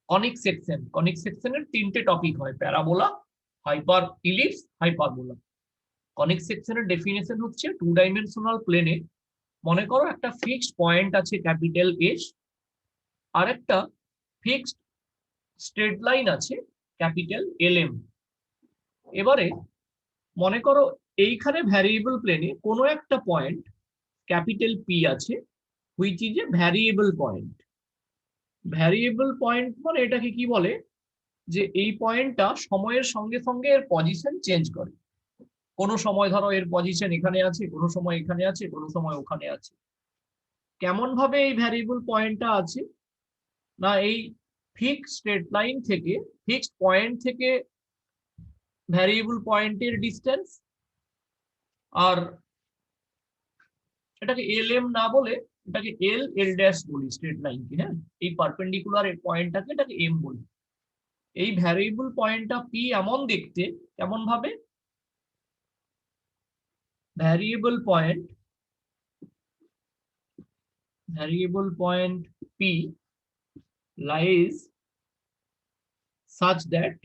Conic সেকশনের তিনটে topic হয়, parabola, hyper ellipse, hyperbola. Conic সেকশনের ডেফিনেশন হচ্ছে টু ডাইমেনশনাল প্লেনে মনে করো একটা ফিক্সড পয়েন্ট আছে ক্যাপিটাল এস, আর একটা ফিক্সড স্ট্রেট লাইন আছে ক্যাপিটাল এল এম। এবারে মনে করো এইখানে ভ্যারিয়েবল প্লেনে কোনো একটা পয়েন্ট ক্যাপিটাল পি আছে, which is a variable point. Variable point মানে এটাকে কি বলে, যে এই পয়েন্টটা সময়ের সঙ্গে সঙ্গে এর পজিশন চেঞ্জ করে। কোনো সময় ধরো এর পজিশন এখানে আছে, কোনো সময় এখানে আছে, কোনো সময় ওখানে আছে। কেমন ভাবে এই ভ্যারিয়েবল পয়েন্টটা আছে, না এই ফিক্সড স্ট্রেট লাইন থেকে, ফিক্সড পয়েন্ট থেকে ভ্যারিয়েবল পয়েন্টের ডিস্টেন্স, আর এটাকে এল এম না বলে এটাকে এল এল ড্যাশ বলি স্ট্রেট লাইনকে, হ্যাঁ এই পারপেন্ডিকুলার পয়েন্টটাকে এটাকে এম বলি। এই ভ্যারিয়েবল পয়েন্টটা পি এমন দেখতে কেমন ভাবে, variable point P lies such that,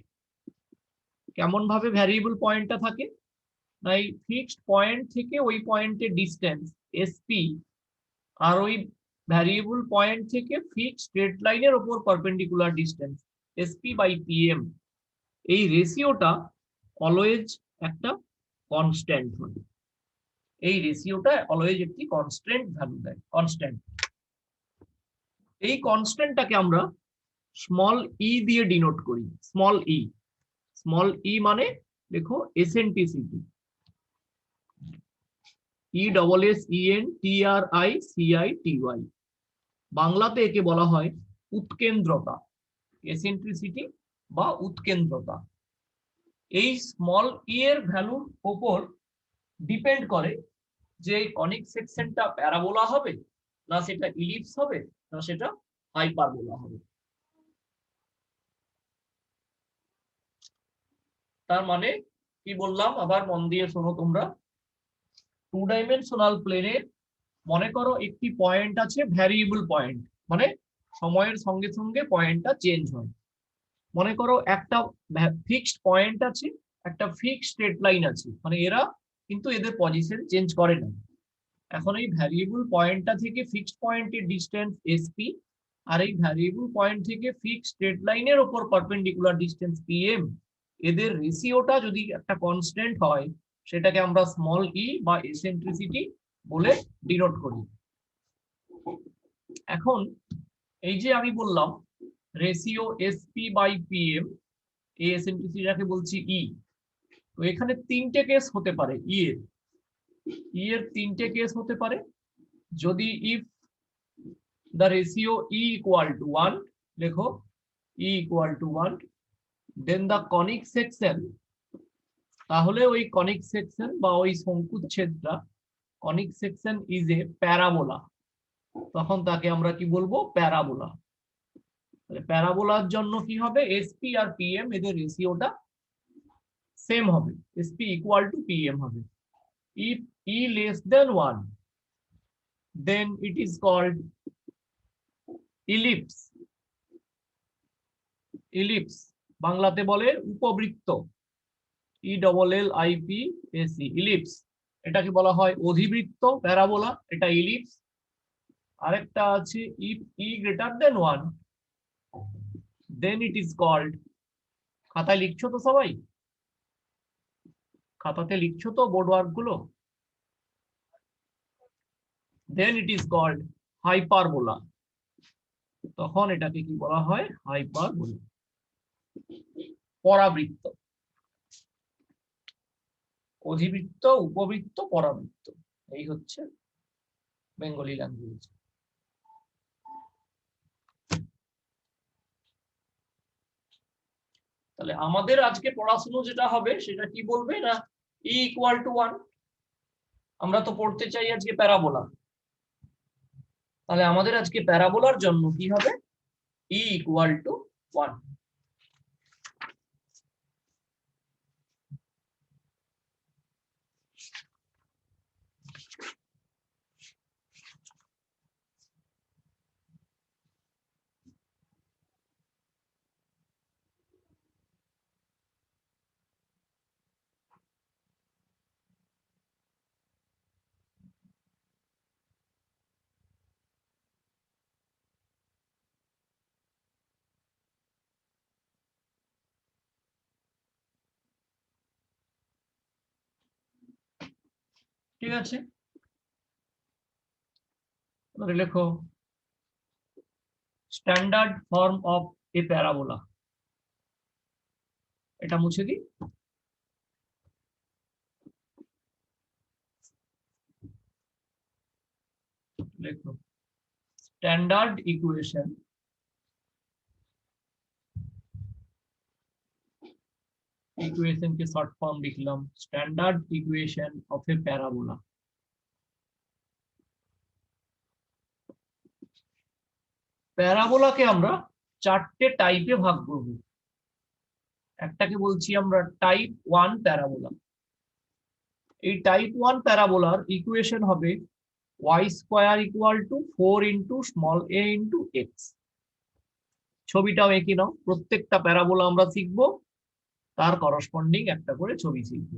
কেমন ভাবে ভ্যারিয়েবল পয়েন্টটা থাকে, না এই ফিক্সড পয়েন্ট থেকে ওই পয়েন্টের ডিস্টেন্স এসপি, আর ওই ভ্যারিয়েবল পয়েন্ট থেকে ফিক্সড স্ট্রেট লাইনের উপর perpendicular distance SP by PM, এই রেশিওটা অলওয়েজ একটা কনস্ট্যান্ট হয়। এই রেশিওটা অলওয়েজ একটি কনস্ট্যান্ট ভ্যালু দেয়, কনস্ট্যান্ট। এই কনস্ট্যান্টটাকে আমরা স্মল ই দিয়ে ডিনোট করি। স্মল ই মানে দেখো eccentricity, E double S E N T R I C I T Y. বাংলাতে একে বলা হয় উৎকেন্দ্রতা, এসেন্ট্রিসিটি বা উৎকেন্দ্রতা। এই স্মল ই এর ভ্যালুর উপর ডিপেন্ড করে যে কনিক সেকশনটা প্যারাবোলা হবে, না সেটা ইলিপস হবে, না সেটা হাইপারবোলা হবে। তার মানে কি বললাম আবার মন দিয়ে শোনো তোমরা। টু ডাইমেনশনাল প্লেনে মনে করো একটি পয়েন্ট আছে ভ্যারিয়েবল পয়েন্ট, মানে সময়ের সঙ্গে সঙ্গে পয়েন্টটা চেঞ্জ হয়। মনে করো একটা ফিক্সড পয়েন্ট আছে, একটা ফিক্সড স্ট্রেট লাইন আছে, মানে এরা কিন্তু এদের পজিশন চেঞ্জ করে না। এখন এই ভ্যারিয়েবল পয়েন্টটা থেকে ফিক্সড পয়েন্টের ডিস্টেন্স এসপি, আর এই ভ্যারিয়েবল পয়েন্ট থেকে ফিক্সড স্ট্রেট লাইনের উপর পারপেন্ডিকুলার ডিস্টেন্স পিএম, এদের রেশিওটা যদি একটা কনস্ট্যান্ট হয়, সেটাকে আমরা স্মল ই বা এসেন্ট্রিসিটি বলে ডিনোট করি। এখন এই যে আমি বললাম রেশিও এসপি বাই পিএম, এই এসেন্ট্রিসিটিটাকে বলছি ই। তো এখানে তিনটে কেস হতে পারে এর তিনটে কেস হতে পারে। যদি if the ratio e equal to 1, লেখো e equal to 1, then the conic section, তাহলে ওই কনিক সেকশন বা ওই শঙ্কুচ্ছেদটা conic section is a parabola, তখন তাকে আমরা কি বলবো, প্যারাবোলা। প্যারাবোলার জন্য কি হবে, এসপি আর পিএম এদের রেশিওটা সেম হবে, এসপি ইকুয়াল টু পিএম হবে। If e less than 1, then it is called ellipse. Ellipse বাংলাতে বলে উপবৃত্ত, E double L I P S E, ellipse. এটাকে বলা হয় অধিবৃত্ত, প্যারাবোলা, এটা ইলিপস। আরেকটা আছে if e greater than 1, then it is called, খাতায় লিখছো তো সবাই, খাতাতে লিখছো তো বোর্ড ওয়ার্ক গুলো, দেন ইট ইজ কল্ড হাইপারবোলা। তখন এটাকে কি বলা হয়, হাইপারবোলা, পরাবৃত্ত। অধিবৃত্ত, উপবৃত্ত, পরাবৃত্ত, এই হচ্ছে বেঙ্গলি ল্যাঙ্গুয়েজ। তাহলে আমাদের আজকে পড়াশোনা যেটা হবে সেটা কি বলবে না, ই ইকুয়াল টু 1, আমরা তো পড়তে চাই আজকে প্যারাবোলা। তাহলে আমাদের আজকে প্যারাবোলার জন্য কি হবে, ই ইকুয়াল টু 1। ঠিক আছে, লেখো standard form of a parabola. এটা মুছে দিই। লেখো স্ট্যান্ডার্ড ইকুয়েশন इक्वेशन के शॉर्ट फॉर्म लिखलाम standard equation of a parabola. প্যারাবোলাকে আমরা চারটে টাইপে ভাগ করব। একটাকে বলছি আমরা টাইপ 1 প্যারাবোলা। এই টাইপ 1 প্যারাবোলার ইকুয়েশন হবে y square equal to 4 into small a into x। ছবিটাও একই নাও, প্রত্যেকটা প্যারাবোলা আমরা শিখব, তার করসপন্ডিং একটা করে ছবি শিখব।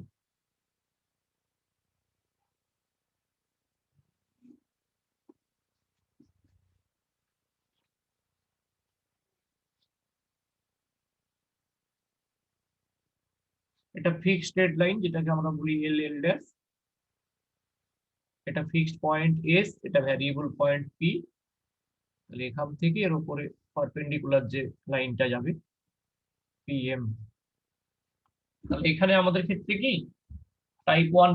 এটা ফিক্সড স্ট্রেট লাইন, যেটাকে আমরা বলি এল এল ড্যাশ। এটা ফিক্সড পয়েন্ট এস, এটা ভ্যারিয়েবল পয়েন্ট পি। তাহলে এখান থেকে এর উপরে পারপেন্ডিকুলার যে লাইনটা যাবে পিএম। তাহলে এখানে আমাদের ক্ষেত্রে কি টাইপ 1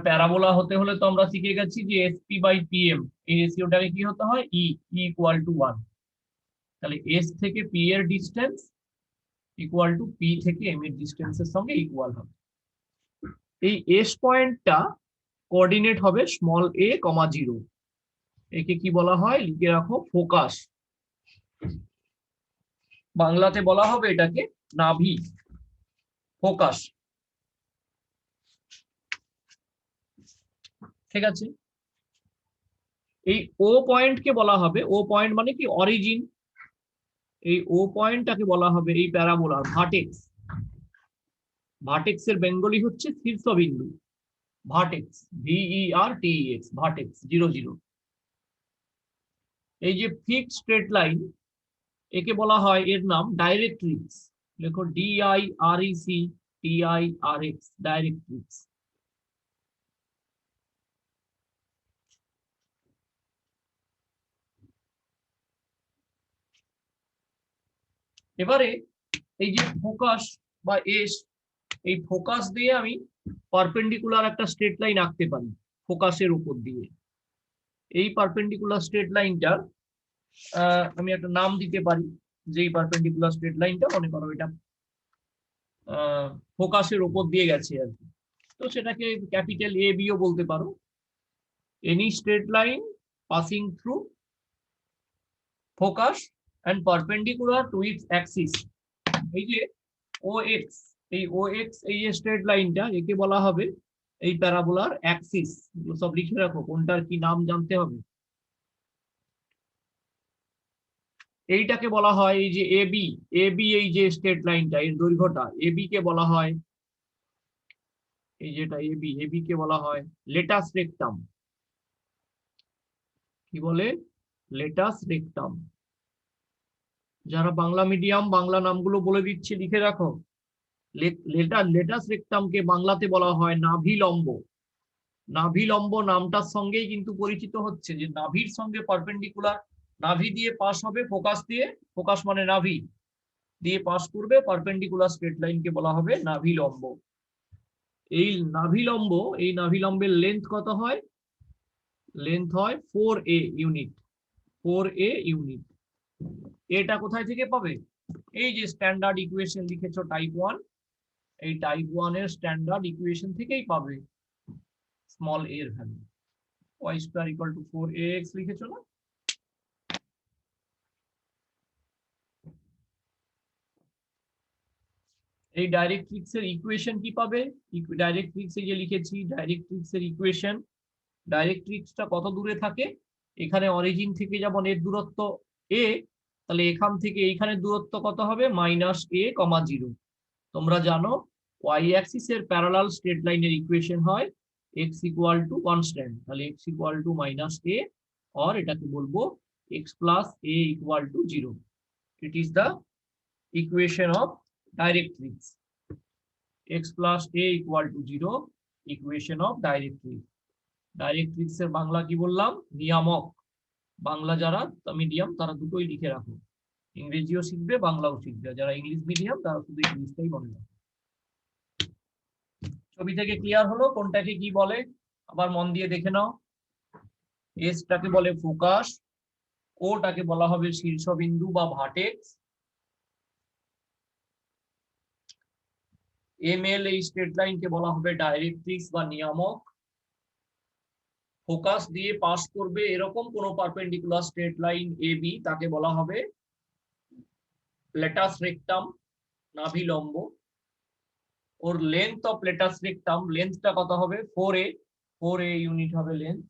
প্যারাবোলা হতে হলে তো আমরা শিখে গেছি যে এসপি বাই পিএম এই রেশিওটাকে কি হতে হয় ই ইকুয়াল টু 1। তাহলে এস থেকে পি এর ডিসটেন্স ইকুয়াল টু পি থেকে এম এর ডিসটেন্সের সঙ্গে ইকুয়াল হবে। এই এস পয়েন্টটা কোঅর্ডিনেট হবে স্মল a, 0। একে কি বলা হয় লিখে রাখো ফোকাস। বাংলাতে বলা হবে এটাকে নাভি, ফোকাস। ঠিক আছে, এই ও পয়েন্টকে বলা হবে, ও পয়েন্ট মানে কি অরিজিন, এই ও পয়েন্টটাকে বলা হবে এই প্যারাবোলার ভার্টেক্স। ভার্টেক্সের বেঙ্গলি হচ্ছে শীর্ষবিন্দু, ভার্টেক্স VERTEX, ভার্টেক্স 0 0। এই যে ফিক্সড স্ট্রেট লাইন একে বলা হয়, এর নাম ডাইরেক্ট্রিক্স। লেখো DIRECTIRX, ডাইরেক্ট্রিক্স। এবারে এই যে ফোকাস বা এস, এই ফোকাস দিয়ে আমি পারপেন্ডিকুলার একটা স্ট্রেট লাইন আঁকতে পারি ফোকাসের উপর দিয়ে। এই পারপেন্ডিকুলার স্ট্রেট লাইনটার আমি একটা নাম দিতে পারি, যে এই পারপেন্ডিকুলার স্ট্রেট লাইনটা মনে করো এটা ফোকাসের উপর দিয়ে গেছে আর কি, তো সেটাকে ক্যাপিটাল এ বিও বলতে পারো। Any straight line passing through focus and perpendicular to its Axis. এই যে OX, এই OX এই যে স্ট্রেট লাইনটা একে বলা হবে এই প্যারাবোলার অ্যাক্সিস। সব লিখে রাখো, কোনটার কি নাম জানতে হবে। এইটাকে বলা হয় এই যে এবি, এবি এই যে স্ট্রেট লাইনটা এর দৈর্ঘ্যটা এবি কে বলা হয়, এই যেটা এবি, এবি কে বলা হয় লেটাস রেকটাম। কি বলে? Latus rectum. যারা বাংলা মিডিয়াম, বাংলা নামগুলো বলে দিচ্ছি লিখে রাখো। লেটাস রেকটামকে বাংলাতে বলা হয় নাভি লম্ব। নাভি লম্ব নামটার সঙ্গেই কিন্তু পরিচিত হচ্ছে যে নাভির সঙ্গে পারপেন্ডিকুলার, নাভি দিয়ে পাস হবে ফোকাস দিয়ে, ফোকাস মানে নাভি দিয়ে পাস করবে পারপেন্ডিকুলার স্ট্রেট লাইনকে বলা হবে নাভি লম্ব। এই নাভি লম্ব, এই নাভি লম্বের লেন্থ কত হয়? লেন্থ হয় 4a ইউনিট, 4a ইউনিট। এটা কোথায় থেকে পাবে? এই যে স্ট্যান্ডার্ড ইকুয়েশন লিখেছো টাইপ 1, এই টাইপ 1 এর স্ট্যান্ডার্ড ইকুয়েশন থেকেই পাবে স্মল a এর value. y square equal two 4ax লিখেছো না? এই ডাইরেক্ট্রিক্স এর ইকুয়েশন কি পাবে? ডাইরেক্ট্রিক্স এ যে লিখেছি ডাইরেক্ট্রিক্স এর ইকুয়েশন, ডাইরেক্ট্রিক্সটা কত দূরে থাকে? এখানে অরিজিন থেকে যেমন এর দূরত্ব a, তাহলে এখান থেকে এইখানের দূরত্ব কত হবে? -a, 0। তোমরা জানো y অ্যাক্সিস এর প্যারালাল স্ট্রেট লাইনের ইকুয়েশন হয় x ইকুয়াল টু কনস্ট্যান্ট, তাহলে x ইকুয়াল টু -a, और এটাকে বলবো x plus a equal to 0। It is the equation of directrix. x plus a equal to 0, equation of directrix. Directrix এর বাংলা কি বললাম? নিয়ামক। বাংলা যারা মিডিয়াম তারা দুটোই লিখে রাখো, ইংরেজিও শিখবে বাংলাও শিখবে, যারা ইংলিশ মিডিয়াম তারা শুধু ইংলিশটাই মনে রাখবে। ছবি থেকে ক্লিয়ার হলো কোনটাকে কি বলে? আবার মন দিয়ে দেখে নাও। এসটাকে বলে ফোকাস, ওটাকে বলা হবে শীর্ষবিন্দু বা ভার্টেক্স, এমএল এই স্ট্রেট লাইনকে বলা হবে ডাইরেক্ট্রিক্স বা নিয়ামক। ফোকাস দিয়ে পাস করবে এরকম কোন পারপেন্ডিকুলার স্ট্রেট লাইন এবি, তাকে বলা হবে লেটাস রেক্টাম, নাভি লম্ব। ওর লেন্থ অফ লেটাস রেক্টাম, লেন্থটা কত হবে? 4a, 4a ইউনিট হবে লেন্থ।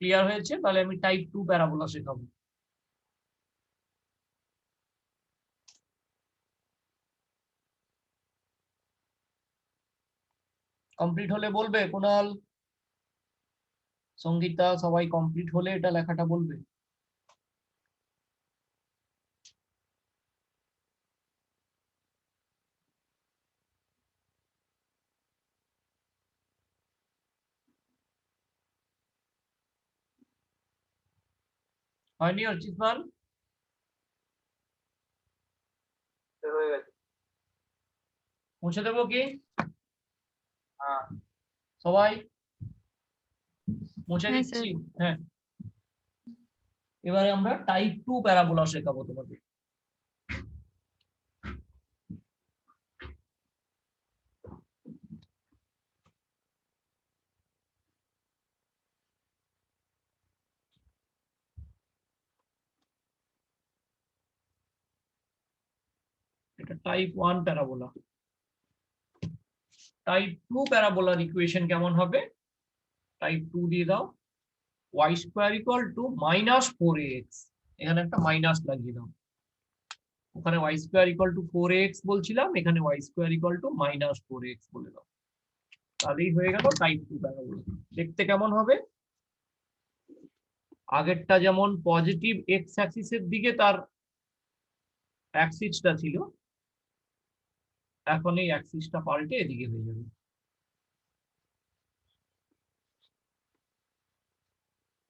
ক্লিয়ার হয়েছে? তাহলে আমি টাইপ 2 প্যারাবোলা শেখাবো। কমপ্লিট হলে বলবে কুনাল, সঙ্গীতা, সবাই কমপ্লিট হলে এটা লেখাটা বলবে। হয়নি অর্চিত পাল? মুছে দেবো কি? সবাই মুছে দিচ্ছি। হ্যাঁ, এবারে আমরা টাইপ 2 প্যারাবোলা শেখাবো তোমাদের। এটা টাইপ 1 প্যারাবোলা। টাইপ 2 প্যারাবোলার ইকুয়েশন কেমন হবে? টাইপ 2 দিয়ে দাও, y square equal two -4ax, এখানে একটা মাইনাস লাগিয়ে দাও। ওখানে y square equal two 4ax বলছিলাম, এখানে y square equal two -4ax বলে দাও। তাহলেই হয়ে গেল টাইপ 2 প্যারাবোলা। দেখতে কেমন হবে? আগেরটা যেমন পজিটিভ এক্স অ্যাক্সিসের দিকে তার অ্যাক্সিসটা ছিল, এখন এই অ্যাক্সিসটা পাল্টে এদিকে হয়ে যাবে।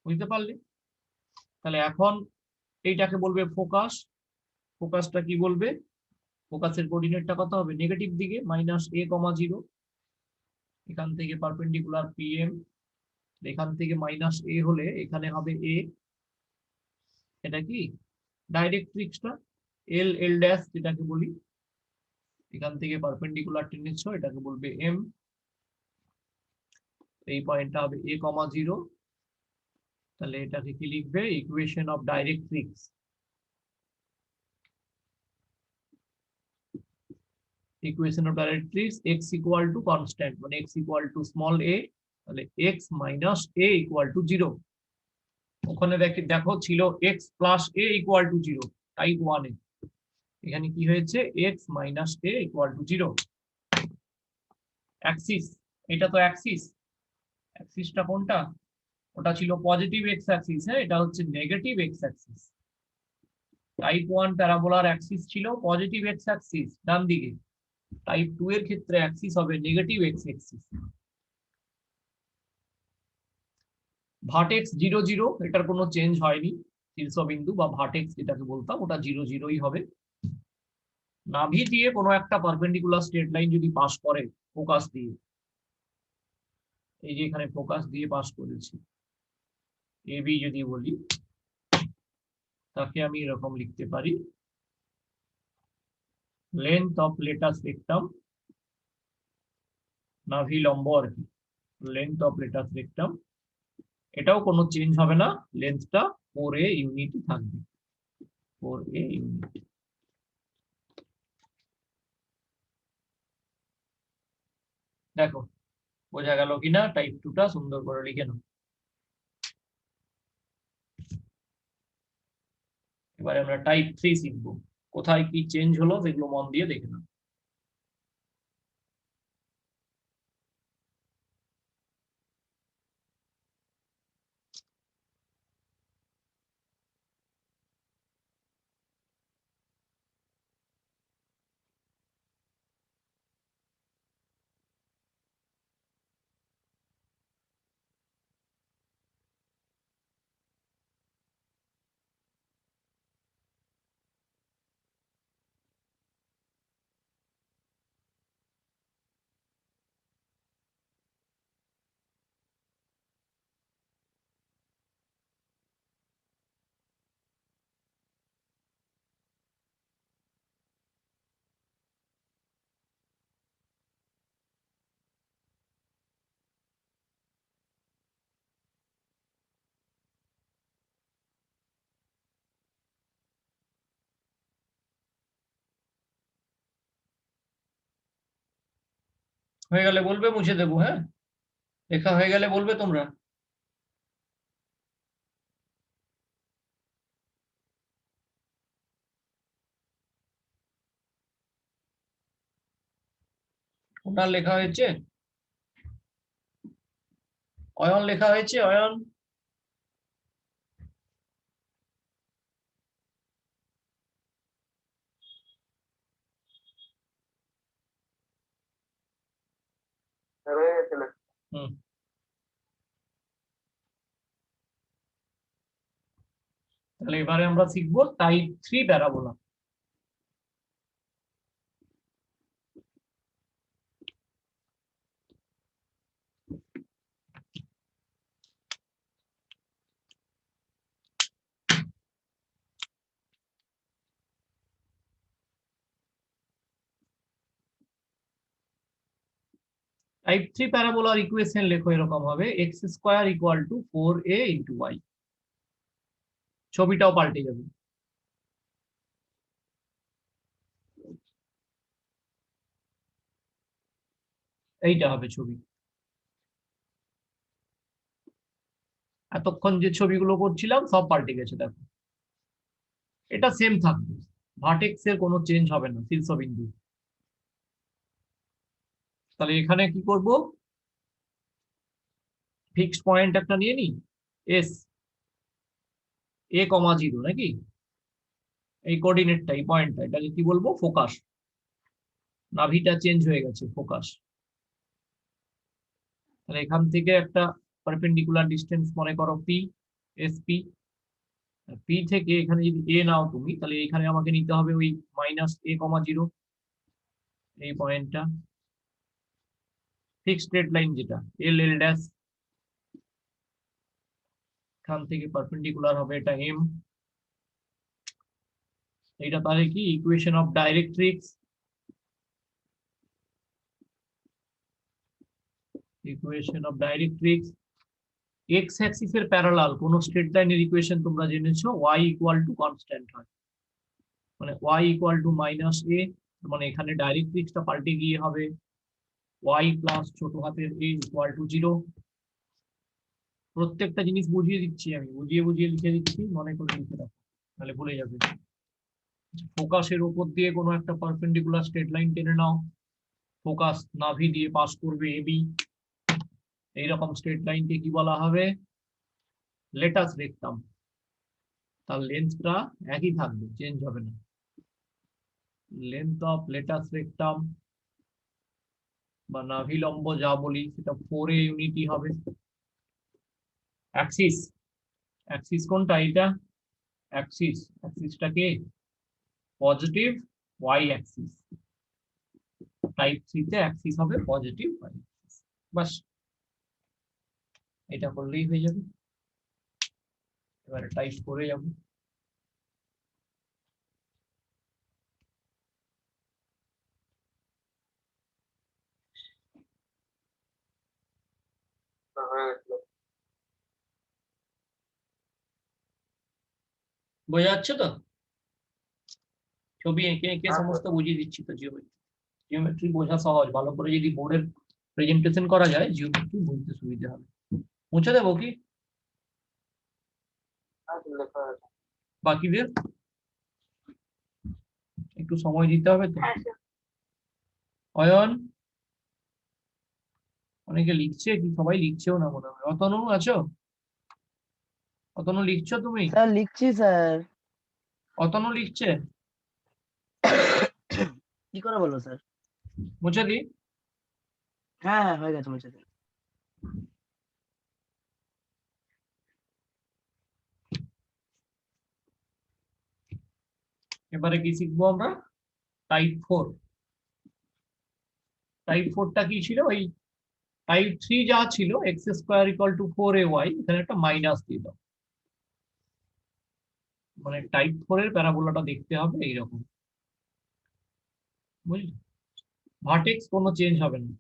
বুঝতে পারলে? তাহলে এখন এইটাকে বলবে ফোকাস। ফোকাসটা কি বলবে? ফোকাসের কোঅর্ডিনেটটা কত হবে? নেগেটিভ দিকে, -a,0। এখান থেকে পারপেন্ডিকুলার পিএম, এখান থেকে -a হলে এখানে হবে a। এটা কি ডাইরেক্ট্রিক্সটা, এল এল ড্যাশ যেটাকে বলি, এখান থেকে পারপেন্ডিকুলার টেনেছ, এটাকে বলবে এম। এই পয়েন্টটা হবে a,0। তাহলে এটাকে কি লিখবে? Equation of directrix. Equation of directrix x equal to constant, মানে x equal to small a, তাহলে x minus a equal to 0। ওখানে দেখো ছিল x plus a equal to 0 type 1 এ, এখানে কি হয়েছে? x minus a equal to 0। Axis, এটা তো অ্যাক্সিস, অ্যাক্সিসটা কোনটা? ওটা ছিল পজিটিভ এক্স অ্যাক্সিস, হ্যাঁ এটা হচ্ছে নেগেটিভ এক্স অ্যাক্সিস। টাইপ 1 প্যারাবোলার অ্যাক্সিস ছিল পজিটিভ এক্স অ্যাক্সিস ডান দিকে, টাইপ 2 এর ক্ষেত্রে অ্যাক্সিস হবে নেগেটিভ এক্স অ্যাক্সিস। ভার্টেক্স 0 0, এটার কোনো চেঞ্জ হয়নি। শীর্ষবিন্দু বা ভার্টেক্স যেটাকে বলতাম ওটা 0 0ই হবে। নাভি দিয়ে কোনো একটা পারপেন্ডিকুলার স্ট্রেট লাইন যদি পাস করে ফোকাস দিয়ে, এই যে এখানে ফোকাস দিয়ে পাস করেছি, এবি যদি বলি, তাকে আমি এরকম লিখতে পারি লেন্থ অফ লেটাস রেক্টাম, নাভি লম্ব আর কি, লেন্থ অফ লেটাস রেক্টাম। এটাও কোনো চেঞ্জ হবে না, লেন্থটা 4a ইউনিটই থাকবে, 4a ইউনিট। দেখো বোঝা গেল কিনা? টাইপ 2 টা সুন্দর করে লিখে নাও। এবারে আমরা টাইপ 3 শিখবো, কোথায় কি চেঞ্জ হলো সেগুলো মন দিয়ে দেখে নাও। হয়ে গেলে বলবে, মুছে দেবো। হ্যাঁ, লেখা হয়ে গেলে বলবে তোমরা। ওনার লেখা হয়েছে, অয়ন লেখা হয়েছে, অয়ন। হুম, তাহলে এবারে আমরা শিখবো টাইপ 3 প্যারাবোলা। টাইপ 3 প্যারাবোলার ইকুয়েশন লেখো এরকম হবে, x square equal to 4a into y. ছবিটাও পাল্টে যাবে। এইটা হবে ছবি। এতক্ষণ যে ছবিগুলো করছিলাম সব পাল্টে গেছে, দেখো। এটা সেম থাকবে, ভার্টেক্স এর কোনো চেঞ্জ হবে না, শীর্ষবিন্দু। তাহলে এখানে কি করব, ফিক্সড পয়েন্ট একটা নিয়ে নি, এস এ কমা 0 নাকি, এই কোঅর্ডিনেটটা, এই পয়েন্টটা, এটাকে কি বলবো, ফোকাস। নাভিটা চেঞ্জ হয়ে গেছে, ফোকাস। তাহলে এখান থেকে একটা পারপেন্ডিকুলার ডিসটেন্স মনে করো পি, এস পি। পি থেকে এখানে যদি এ নাও তুমি, তাহলে এখানে আমাকে নিতে হবে ওই -a,0, এই পয়েন্টটা, ফিক্সড স্ট্রেট লাইন যেটা এল এল ড্যাশ। এখান থেকে পারপেন্ডিকুলার হবে এটা এম। এটা তাহলে কি equation of directrix, equation of directrix. X অ্যাক্সিসের প্যারালাল কোন স্ট্রেট লাইনের ইকুয়েশন তোমরা জেনেছো, y ইকুয়াল টু কনস্ট্যান্ট হয়, মানে y ইকুয়াল টু -a, মানে এখানে ডাইরেক্ট্রিক্সটা পাল্টে গিয়ে হবে y প্লাস ছোট হাতের a ইকুয়াল টু 0। প্রত্যেকটা জিনিস বুঝিয়ে দিচ্ছি, আমি বুঝিয়ে বুঝিয়ে লিখে দিচ্ছি, মনে করে লিখে রাখো, তাহলে ভুলে যাবে। ফোকাসের উপর দিয়ে কোনো একটা পারপেন্ডিকুলার স্ট্রেট লাইন টেনে নাও, ফোকাস নাভি দিয়ে পাস করবে এবি, এইরকম স্ট্রেট লাইনকে কি বলা হবে, লেটাস রেক্টাম। তার লেন্থটা একই থাকবে, চেঞ্জ হবে না। লেন্থ অফ লেটাস রেক্টাম বা নাভি লম্ব যা বলি, সেটা 4a ইউনিটি হবে। অ্যাক্সিস, অ্যাক্সিস কোনটা, এটা অ্যাক্সিস, অ্যাক্সিসটাকে পজিটিভ ওয়াই অ্যাক্সিস। টাইপ 3 তে অ্যাক্সিস হবে পজিটিভ ওয়াই অ্যাক্সিস। বাস, এটা করলেই হয়ে যাবে। এবারে টাইপ করে যাব। বোঝা যাচ্ছে তো, ছবি এঁকে এঁকে সমস্ত বুঝিয়ে দিচ্ছি তো। জিওমেট্রি, জিওমেট্রি বোঝা সহজ, ভালো করে যদি বোর্ডের প্রেজেন্টেশন করা যায় জিওমেট্রি বুঝতে সুবিধা হবে। মুছে দেবো কি বাকিদের, একটু সময় দিতে হবে তো। অয়ন, অনেকে লিখছে কি, সবাই লিখছেও না মনে হয়। অতনু আছো, অতনু লিখছো তুমি? স্যার লিখছি স্যার। অতনু লিখছে, কি করে বলবো স্যার? মুছে দি। হ্যাঁ হ্যাঁ হয়ে গেছে, মুছে দিন। এবারে কি শিখবো আমরা, টাইপ 4। টাইপ 4টা কি ছিল, ওই টাইপ 3 যা ছিল x square equal two 4ay, এখানে একটা মাইনাস দিয়ে দাও, মানে টাইপ 4 এর প্যারাবোলাটা দেখতে হবে এইরকম, বুঝলি। ভার্টেক্স কোনো চেঞ্জ হবে না,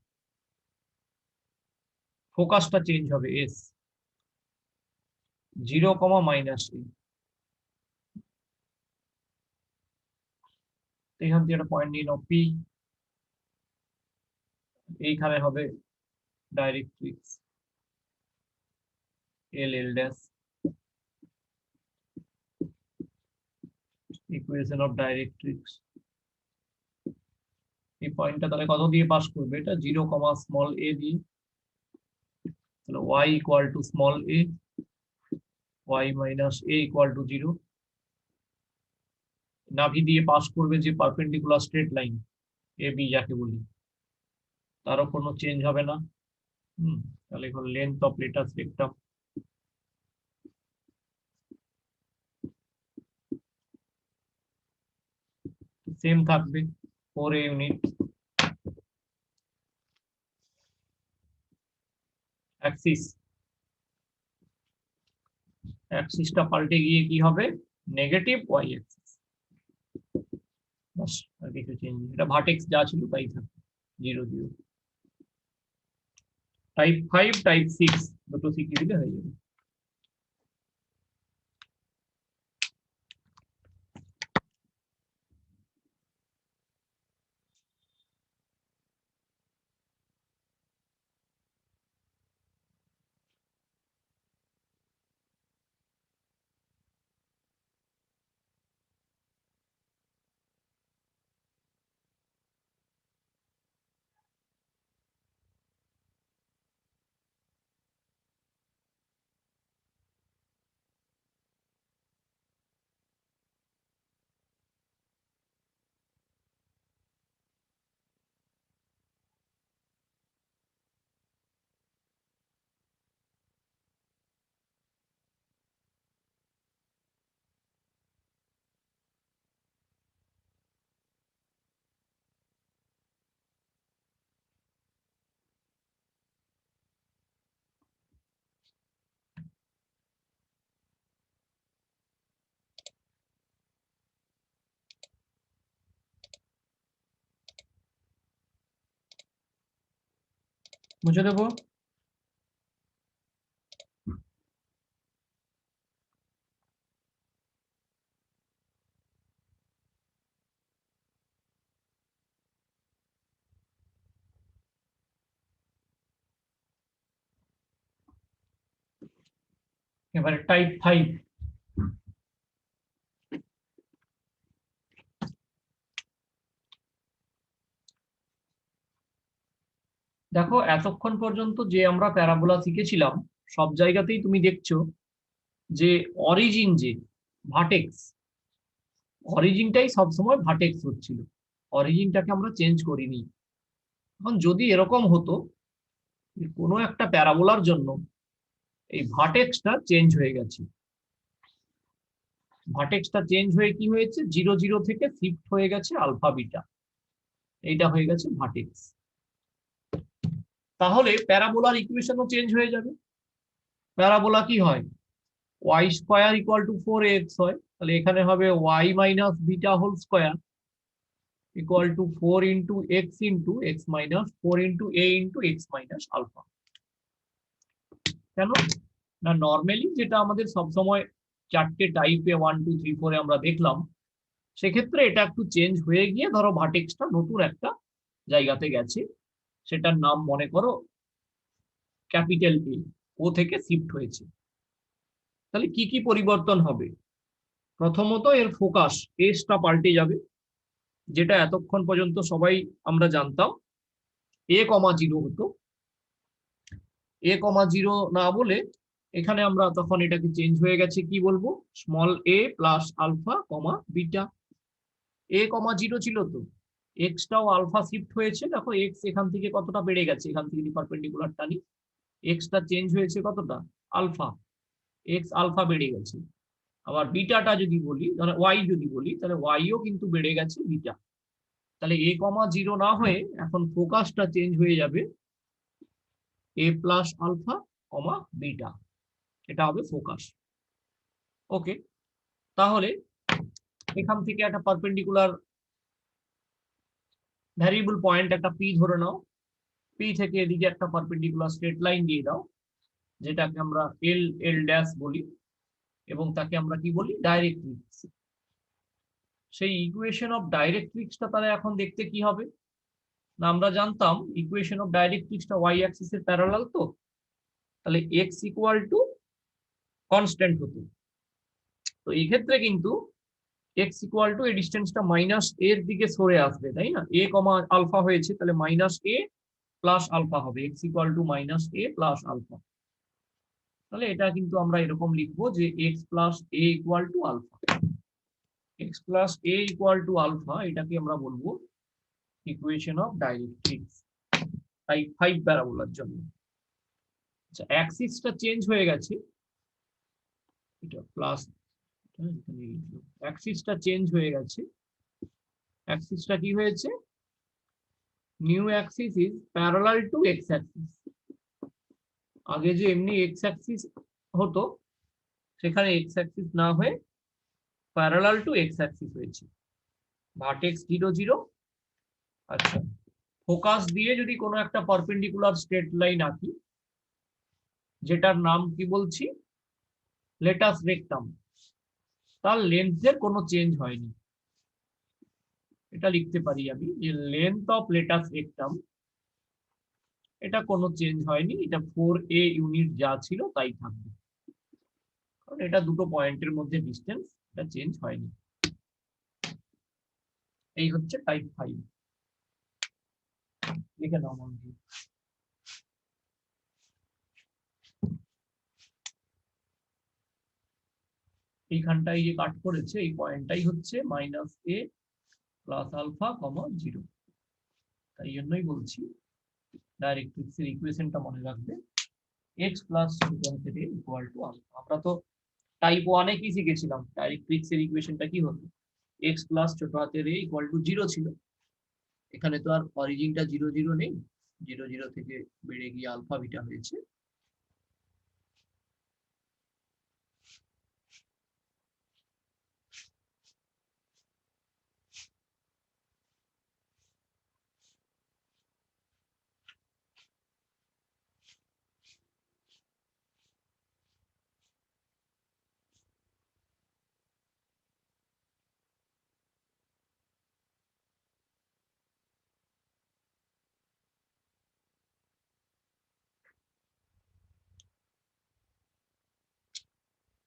ফোকাসটা চেঞ্জ হবে, এস 0, -a। এখান থেকে একটা পয়েন্ট নিয়ে নাও পি, এইখানে হবে directrix L L dash equation of directrix. এই পয়েন্টটা তাহলে কত দিয়ে পাস করবে? এটা 0, স্মল a দিয়ে। তাহলে y equal to small a, y minus a equal to 0। নাভি দিয়ে পাস করবে যে perpendicular straight line A B যাকে বলি, তারও কোনো চেঞ্জ হবে না। তাহলে এখন length of latus rectum same থাকবে 4a ইউনিট। অ্যাক্সিসটা পাল্টে গিয়ে কি হবে? Negative Y axis. বাস, আর কিছু চেঞ্জ নেই। এটা ভার্টেক্স যা ছিল তাই থাকবে 0 0। টাইপ 5 টাইপ 6 দুটো শিখিয়ে দিলে হয়ে যাবে। মুছে দেবো। এবারে টাইপ 5। দেখো এতক্ষণ পর্যন্ত যে আমরা প্যারাবোলা শিখেছিলাম সব জায়গাতেই তুমি দেখছো যে অরিজিন যে ভার্টেক্স, অরিজিনটাই সবসময় ভার্টেক্স হচ্ছিল, অরিজিনটাকে আমরা চেঞ্জ করিনি। এখন যদি এরকম হতো যে কোনো একটা প্যারাবোলার জন্য এই ভার্টেক্সটা চেঞ্জ হয়ে গেছে, ভার্টেক্সটা চেঞ্জ হয়ে কি হয়েছে 0 0 থেকে শিফট হয়ে গেছে আলফা বিটা, এইটা হয়ে গেছে ভার্টেক্স, তাহলে প্যারাবোলার ইকুয়েশনও চেঞ্জ হয়ে যাবে। প্যারাবোলা কি হয়? y square equal two 4ax হয়, তাহলে এখানে হবে y minus beta whole square equal to 4 into x minus 4 into a into x minus alpha. কেন না, নর্মালি যেটা আমাদের সবসময় চারটে টাইপে 1 2 3 4 আমরা দেখলাম, সেক্ষেত্রে এটা একটু চেঞ্জ হয়ে গিয়ে ধরো ভার্টেক্সটা নতুন একটা জায়গাতে গেছে, সেটার নাম মনে করো ক্যাপিটাল এ, ও থেকে শিফট হয়েছে। তাহলে কি কি পরিবর্তন হবে? প্রথমত এর ফোকাস এসটা পাল্টে যাবে, যেটা এতক্ষণ পর্যন্ত সবাই আমরা জানতাম a,0 হতো, a,0 না বলে এখানে আমরা তখন এটাকে চেঞ্জ হয়ে গেছে, কি বলবো, small a plus alpha comma beta. a,0 ছিল তো, এক্সটাও আলফা শিফট হয়েছে, দেখো এক্স এখান থেকে কতটা বেড়ে গেছে, এখান থেকে পারপেন্ডিকুলার টানি এক্সটা চেঞ্জ হয়েছে কতটা, আলফা, এক্স আলফা বেড়ে গেছে। আবার বিটাটা যদি বলি, মানে ওয়াই যদি বলি, তাহলে ওয়াইও কিন্তু বেড়ে গেছে বিটা। তাহলে a,0 না হয়ে এখন ফোকাসটা চেঞ্জ হয়ে যাবে a plus alpha comma beta, এটা হবে ফোকাস। ওকে, তাহলে এখান থেকে একটা পারপেন্ডিকুলার ভ্যারিয়েবল পয়েন্ট একটা পি ধরে নাও, পি থেকে এদিকে একটা পারপেন্ডিকুলার স্ট্রেট লাইন দিয়ে দাও, যেটাকে আমরা এল এল ড্যাশ বলি, এবং তাকে আমরা কি বলি, ডাইরেক্ট্রিক্স। সেই ইকুয়েশন অফ ডাইরেক্ট্রিক্সটা তাহলে এখন দেখতে কি হবে? না আমরা জানতাম ইকুয়েশন অফ ডাইরেক্ট্রিক্সটা ওয়াই অ্যাক্সিসের প্যারালাল, তো তাহলে এক্স ইকুয়াল টু কনস্ট্যান্ট হতো। তো এই ক্ষেত্রে কিন্তু এক্স ইকুয়াল টু এই ডিস্টেন্সটা মাইনাস এর দিকে সরে আসবে, তাই না? এ কমা আলফা হয়েছে, তাহলে মাইনাস এ প্লাস আলফা হবে, X equal to minus A plus alpha. তাহলে এটা কিন্তু আমরা এরকম লিখবো যে X plus A equal to alpha. X plus A equal to alpha, এটাকে আমরা বলবো ইকুয়েশন অফ ডাইরেক্ট্রিক্স টাইপ 5 প্যারাবোলার জন্য। আচ্ছা, অ্যাক্সিসটা চেঞ্জ হয়ে গেছে, এটা প্লাস, অ্যাক্সিসটা চেঞ্জ হয়ে গেছে। অ্যাক্সিসটা কি হয়েছে? New Axis is parallel to x Axis. আগে যে এমনি এক্স অ্যাক্সিস হতো, সেখানে এক্স অ্যাক্সিস না হয়ে প্যারালাল টু এক্স অ্যাক্সিস হয়েছে। ভার্টেক্স 0 0। আচ্ছা, ফোকাস দিয়ে যদি কোনো একটা পারপেন্ডিকুলার স্ট্রেট লাইন আঁকি, যেটার নাম কি বলছি, লেটাস রেক্টাম, তার লেন্থের কোনো চেঞ্জ হয়নি। এটা লিখতে পারি আমি যে লেন্থ অফ লেটাস রেক্টাম, এটা কোনো চেঞ্জ হয়নি, এটা 4a ইউনিট যা ছিল তাই থাকবে, কারণ এটা দুটো পয়েন্টের মধ্যে ডিস্টেন্স, এটা চেঞ্জ হয়নি। এই হচ্ছে টাইপ 5। লিখে নাও মন দিয়ে। এইখানটাই যে কাট করেছে এই পয়েন্টটাই হচ্ছে minus A plus alpha comma 0। তাই জন্যই বলছি ডাইরেক্ট্রিক্সের ইকুয়েশনটা মনে রাখবে, X plus equal to alpha. আমরা তো টাইপ 1 এ কি শিখেছিলাম, ডাইরেক্ট্রিক্সের ইকুয়েশনটা কি হতো, এক্স প্লাস ছোট হাতের এ ইকুয়াল টু 0 ছিল। এখানে তো আর অরিজিনটা 0 0 নেই, 0 0 থেকে বেড়ে গিয়ে আলফা বিটা হয়েছে।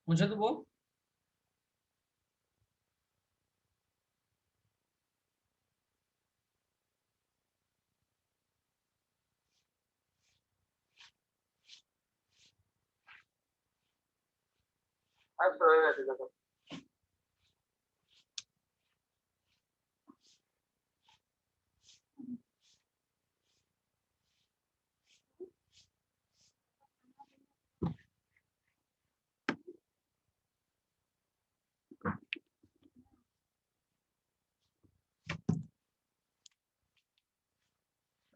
বুঝে দেবো।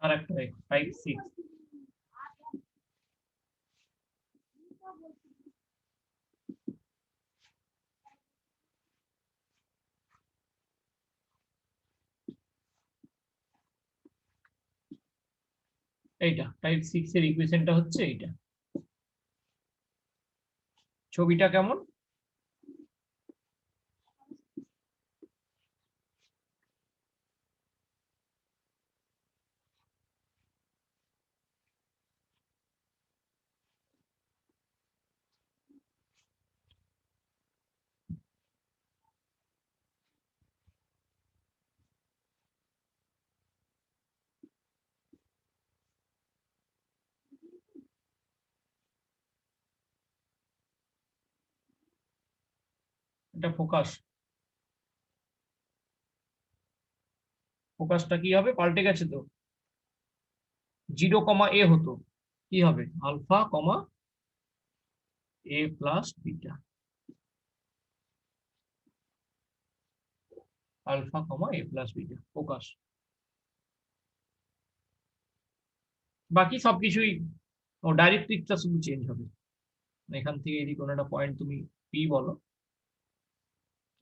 আর একটা টাইপ 6, এইটা টাইপ 6 এর ইকুয়েশনটা হচ্ছে এইটা। ছবিটা কেমন? এটা ফোকাস, ফোকাসটা কি হবে, পাল্টে গেছে তো। 0 কমা এ হতো, কি হবে, আলফা কমা এ প্লাস বিটা, আলফা কমা এ প্লাস বিটা ফোকাস। বাকি সবকিছুই ও ডাইরেক্ট্রিক্সটা শুধু চেঞ্জ হবে। এখান থেকে যদি কোনো একটা পয়েন্ট তুমি পি বলো,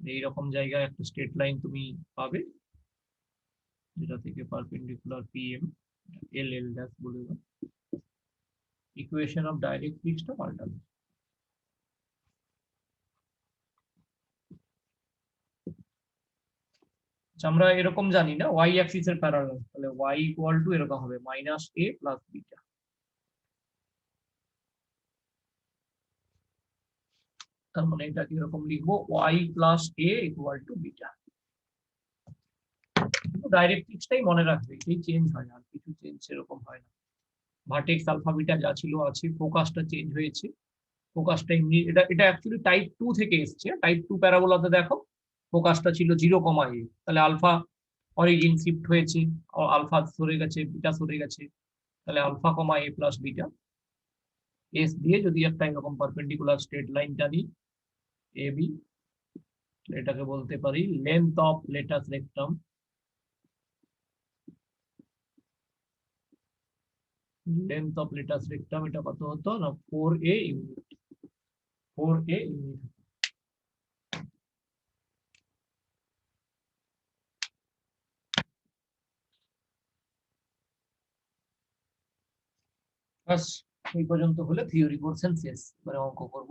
এইরকম জায়গায় একটা স্ট্রেট লাইন তুমি পাবে, যেটা থেকে পারপেন্ডিকুলার পিএম এল এল ড্যাশ বলে দাও, ইকুয়েশন অফ ডাইরেক্ট্রিক্সটা পাল্টাবে। আমরা এরকম জানি না ওয়াই অ্যাক্সিস এর প্যারালাল, তাহলে ওয়াই ইকুয়াল টু এরকম হবে মাইনাস এ প্লাস বিটা। তার মানে এটাকে এরকম লিখবো Y plus A equal to beta. ডাইরেক্ট্রিক্সটাই মনে রাখবে, এটাই চেঞ্জ হয় না, আর কিছু চেঞ্জ সেরকম হয় না। ভার্টেক্স আলফা বিটা যা ছিল আছে, ফোকাসটা চেঞ্জ হয়েছে। ফোকাসটা এমনি এটা অ্যাকচুয়ালি টাইপ 2 থেকে এসেছে। টাইপ 2 প্যারাবোলাতে দেখো ফোকাসটা ছিল 0, তাহলে আলফা অরিজিন শিফট হয়েছে, আলফা সরে গেছে, বিটা সরে গেছে, তাহলে আলফা কমা এ প্লাস বিটা। এস দিয়ে যদি একটা এরকম পারপেন্ডিকুলার স্ট্রেট লাইন টানি এ বি, এটাকে বলতে পারি length of latus rectum. Length of latus rectum এটা কত হতো না 4a ইউনিট, 4a ইউনিট। বাস এই পর্যন্ত হলে থিওরি পোরশন শেষ, এবারে অঙ্ক করব।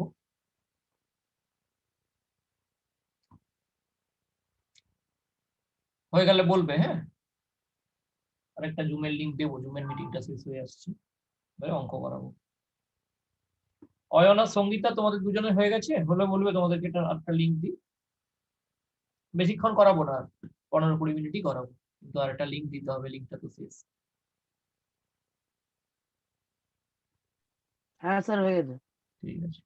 হয়ে গেলে বলবে, হ্যাঁ। আরেকটা জুমের লিংক দেবো, জুমের মিটিংটা শেষ হয়ে আসছে, এবারে অঙ্ক করাবো। অয়ন আর সঙ্গীতা তোমাদের দুজনের হয়ে গেছে, হলে বলবে, তোমাদেরকে একটা লিংক দিই। বেশিক্ষণ করাবো না, 15-20 মিনিটই করাবো, কিন্তু আর একটা লিংক দিতে হবে, লিংকটা তো শেষ। হ্যাঁ স্যার হয়ে গেছে। ঠিক আছে।